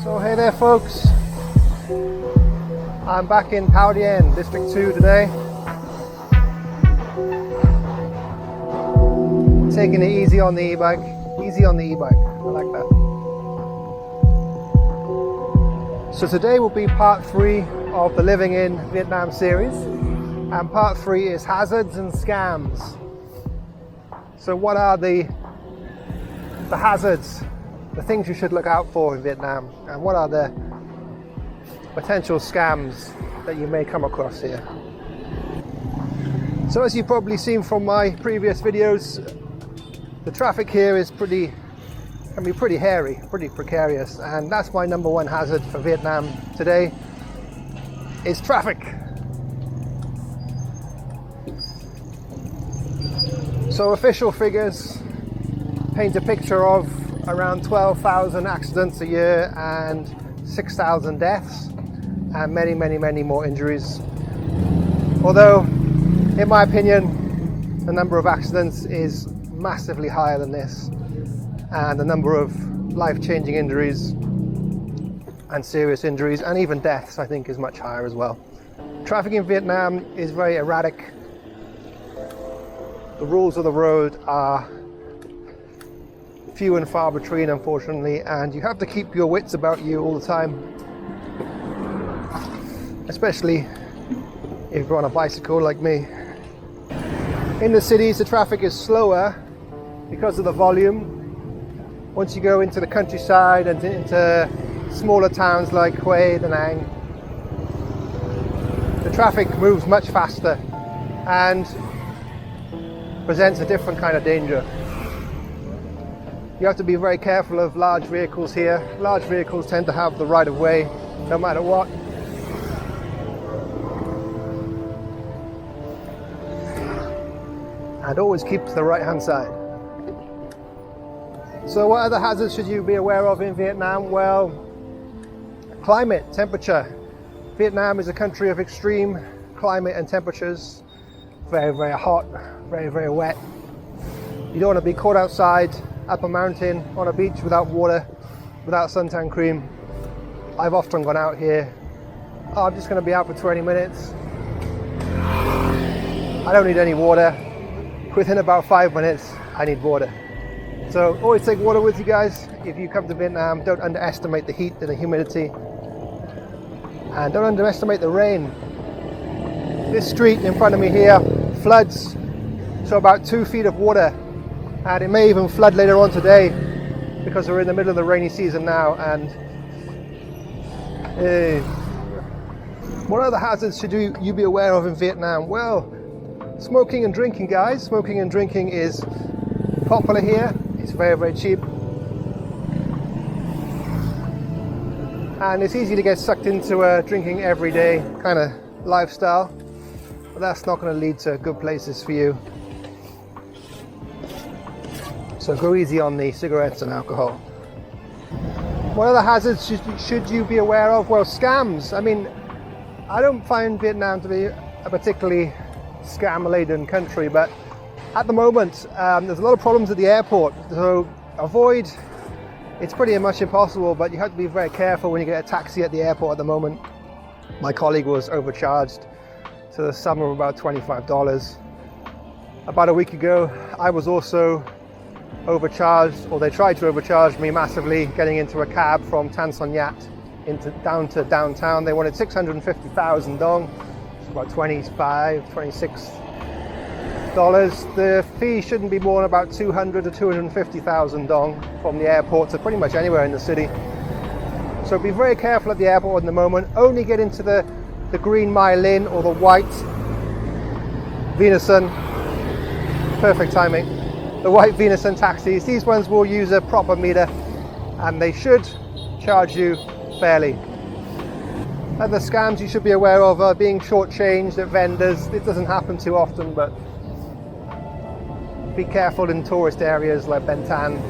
So hey there folks, I'm back in Thao Dien, District 2 today. Taking it easy on the e-bike, I like that. So today will be part 3 of the Living in Vietnam series, and part 3 is hazards and scams. So what are the hazards, the things you should look out for in Vietnam, and what are the potential scams that you may come across here? So as you've probably seen from my previous videos, the traffic here can be pretty hairy, pretty precarious, and that's my number one hazard for Vietnam today, is traffic. So official figures paint a picture of around 12,000 accidents a year and 6,000 deaths and many more injuries. Although, in my opinion, the number of accidents is massively higher than this, and the number of life-changing injuries and serious injuries and even deaths, I think, is much higher as well. Traffic in Vietnam is very erratic. The rules of the road are few and far between, unfortunately, and you have to keep your wits about you all the time, especially if you're on a bicycle like me. In the cities, the traffic is slower because of the volume. Once you go into the countryside and into smaller towns like Hue, Da Nang, the traffic moves much faster and presents a different kind of danger. You have to be very careful of large vehicles here. Large vehicles tend to have the right of way no matter what. And always keep to the right hand side. So what other hazards should you be aware of in Vietnam? Well, climate, temperature. Vietnam is a country of extreme climate and temperatures. Very hot, very wet. You don't want to be caught outside up a mountain on a beach without water, without suntan cream. I've often gone out here, I'm just going to be out for 20 minutes. I don't need any water. Within about 5 minutes, I need water. So always take water with you guys. If you come to Vietnam, don't underestimate the heat and the humidity. And don't underestimate the rain. This street in front of me here floods, so about 2 feet of water. And it may even flood later on today because we're in the middle of the rainy season now. And what other hazards should you be aware of in Vietnam? Well, smoking and drinking, guys. Smoking and drinking is popular here. It's very cheap. And it's easy to get sucked into a drinking every day kind of lifestyle. But that's not going to lead to good places for you. So go easy on the cigarettes and alcohol. What other hazards should you be aware of? Well, scams. I mean, I don't find Vietnam to be a particularly scam-laden country, but at the moment there's a lot of problems at the airport. So it's pretty much impossible, but you have to be very careful when you get a taxi at the airport at the moment. My colleague was overcharged to the sum of about $25. About a week ago, I was also overcharged, or they tried to overcharge me massively, getting into a cab from Tan Son Nhat down to downtown. They wanted 650,000 dong, about $26. The fee shouldn't be more than about 200 to 250,000 dong from the airport to pretty much anywhere in the city. So be very careful at the airport at the moment. Only get into the green Mai Linh or the white Venison. Perfect timing. The white Venison taxis. These ones will use a proper meter and they should charge you fairly. Other scams you should be aware of are being shortchanged at vendors. It doesn't happen too often, but be careful in tourist areas like Ben Thanh.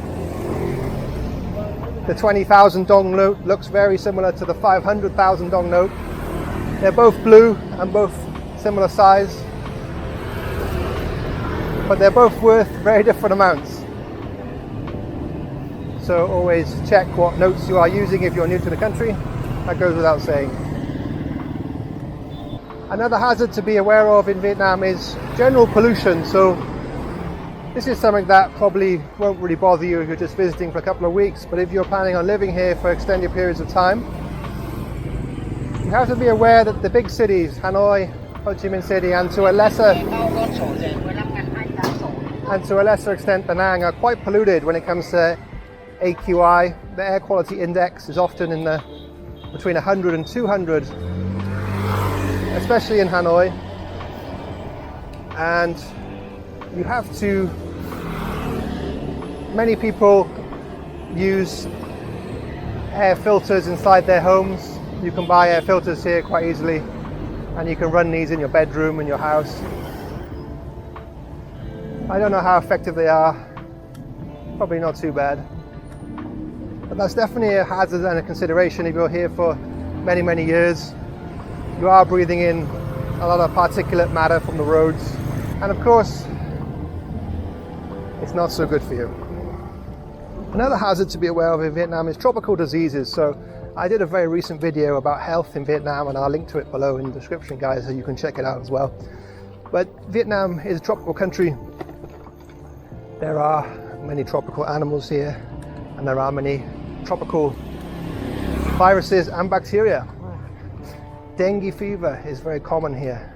The 20,000 dong note looks very similar to the 500,000 dong note. They're both blue and both similar size, but they're both worth very different amounts. So always check what notes you are using if you're new to the country. That goes without saying. Another hazard to be aware of in Vietnam is general pollution. So this is something that probably won't really bother you if you're just visiting for a couple of weeks, but if you're planning on living here for extended periods of time, you have to be aware that the big cities, Hanoi, Ho Chi Minh City, and to a lesser extent Da Nang, are quite polluted when it comes to AQI. The air quality index is often in the between 100 and 200, especially in Hanoi, and you have to. Many people use air filters inside their homes. You can buy air filters here quite easily, and you can run these in your bedroom, in your house. I don't know how effective they are, probably not too bad. But that's definitely a hazard and a consideration if you're here for many, many years. You are breathing in a lot of particulate matter from the roads, and of course, it's not so good for you. Another hazard to be aware of in Vietnam is tropical diseases. So I did a very recent video about health in Vietnam, and I'll link to it below in the description, guys, so you can check it out as well. But Vietnam is a tropical country. There are many tropical animals here, and there are many tropical viruses and bacteria. Dengue fever is very common here.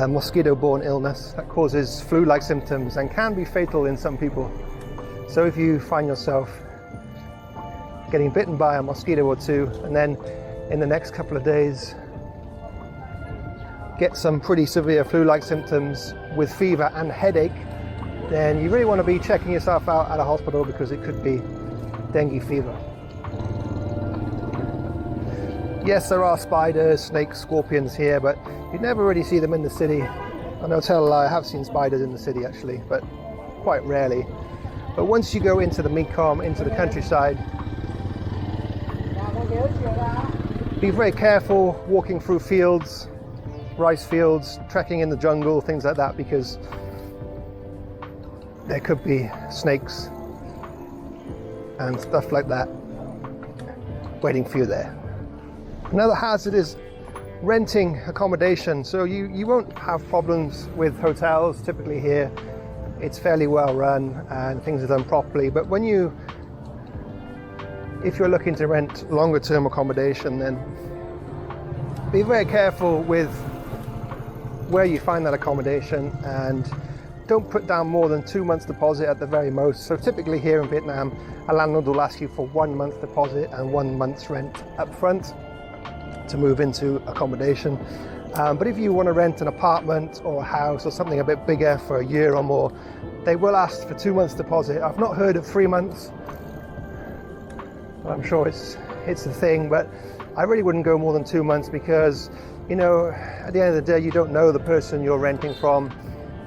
Mosquito-borne illness that causes flu-like symptoms and can be fatal in some people. So if you find yourself getting bitten by a mosquito or two, and then in the next couple of days get some pretty severe flu-like symptoms with fever and headache, then you really want to be checking yourself out at a hospital, because it could be dengue fever. Yes, there are spiders, snakes, scorpions here, but you never really see them in the city. And I'll tell a lie, I have seen spiders in the city actually, but quite rarely. But once you go into the Mekong, into the countryside, be very careful walking through fields, rice fields, trekking in the jungle, things like that, because there could be snakes and stuff like that waiting for you there. Another hazard is renting accommodation. So you won't have problems with hotels typically here. It's fairly well run and things are done properly. But if you're looking to rent longer term accommodation, then be very careful with where you find that accommodation, and don't put down more than 2 months deposit at the very most. So typically here in Vietnam, a landlord will ask you for 1 month deposit and 1 month's rent up front to move into accommodation. But if you want to rent an apartment or a house or something a bit bigger for a year or more, they will ask for 2 months deposit. I've not heard of 3 months. I'm sure it's a thing, but I really wouldn't go more than 2 months, because, you know, at the end of the day, you don't know the person you're renting from.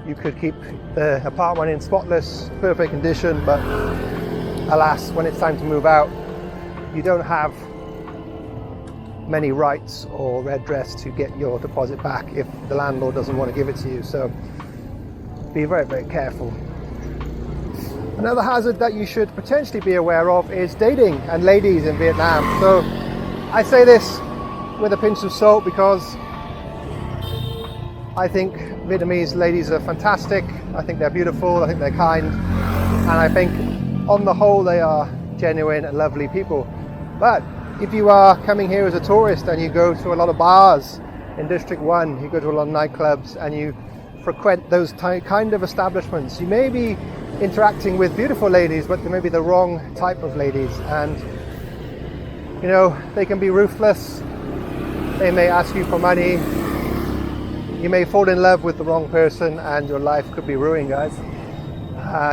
You could keep the apartment in spotless, perfect condition, but alas, when it's time to move out, you don't have many rights or redress to get your deposit back if the landlord doesn't want to give it to you. So be very, very careful. Another hazard that you should potentially be aware of is dating and ladies in Vietnam. So I say this with a pinch of salt, because I think Vietnamese ladies are fantastic. I think they're beautiful, I think they're kind, and I think on the whole they are genuine and lovely people. But if you are coming here as a tourist and you go to a lot of bars in District 1, you go to a lot of nightclubs and you frequent those kind of establishments, you may be interacting with beautiful ladies, but they may be the wrong type of ladies, and you know, they can be ruthless. They may ask you for money. You may fall in love with the wrong person and your life could be ruined, guys.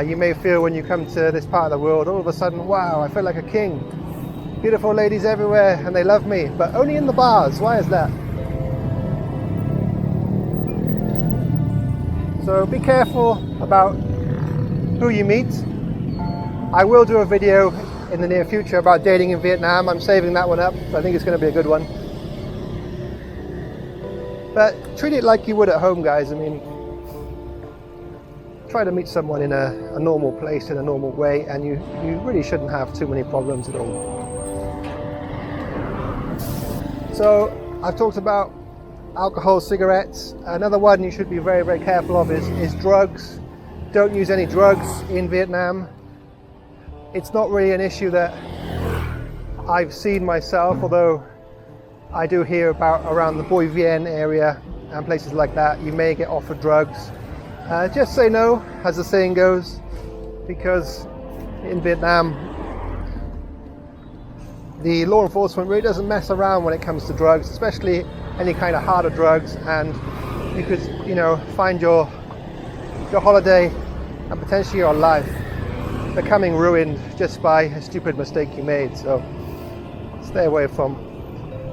You may feel when you come to this part of the world, all of a sudden, wow, I feel like a king. Beautiful ladies everywhere and they love me, but only in the bars. Why is that? So be careful about who you meet. I will do a video in the near future about dating in Vietnam. I'm saving that one up, so I think it's going to be a good one. But treat it like you would at home, guys. I mean, try to meet someone in a normal place, in a normal way, and you really shouldn't have too many problems at all. So I've talked about alcohol, cigarettes. Another one you should be very, very careful of is drugs. Don't use any drugs in Vietnam. It's not really an issue that I've seen myself, although I do hear about around the Boi Vien area and places like that, you may get offered drugs. Just say no, as the saying goes, because in Vietnam, the law enforcement really doesn't mess around when it comes to drugs, especially any kind of harder drugs, and you could, find your holiday and potentially your life becoming ruined just by a stupid mistake you made. So stay away from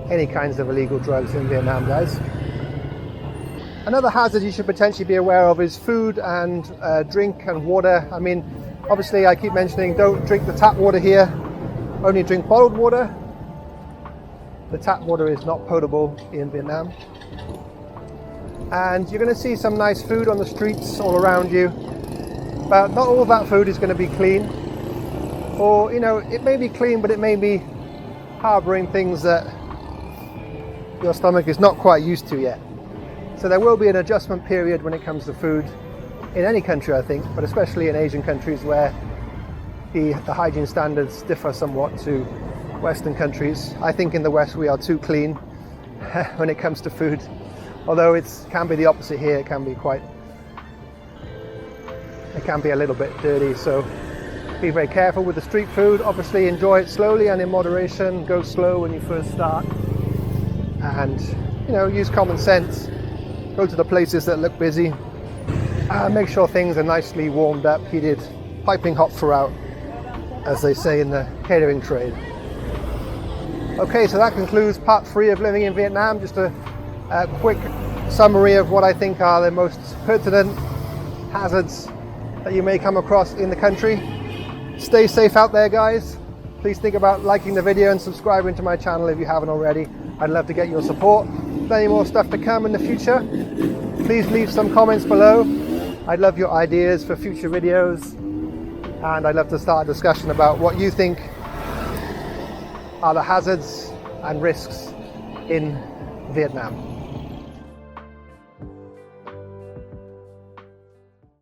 any kinds of illegal drugs in Vietnam, guys. Another hazard you should potentially be aware of is food and drink and water. I mean, obviously I keep mentioning don't drink the tap water here, only drink bottled water. The tap water is not potable in Vietnam. And you're going to see some nice food on the streets all around you, but not all of that food is going to be clean. Or, it may be clean, but it may be harboring things that your stomach is not quite used to yet. So there will be an adjustment period when it comes to food in any country, I think, but especially in Asian countries where the hygiene standards differ somewhat to Western countries. I think in the West we are too clean when it comes to food, although it can be the opposite here. It can be a little bit dirty, so be very careful with the street food. Obviously enjoy it slowly and in moderation. Go slow when you first start, and use common sense. Go to the places that look busy. Make sure things are nicely warmed up, heated, piping hot throughout, as they say in the catering trade. Okay, so that concludes part 3 of living in Vietnam. Just a quick summary of what I think are the most pertinent hazards that you may come across in the country. Stay safe out there, guys. Please think about liking the video and subscribing to my channel if you haven't already. I'd love to get your support. Plenty more stuff to come in the future. Please leave some comments below. I'd love your ideas for future videos, and I'd love to start a discussion about what you think are the hazards and risks in Vietnam.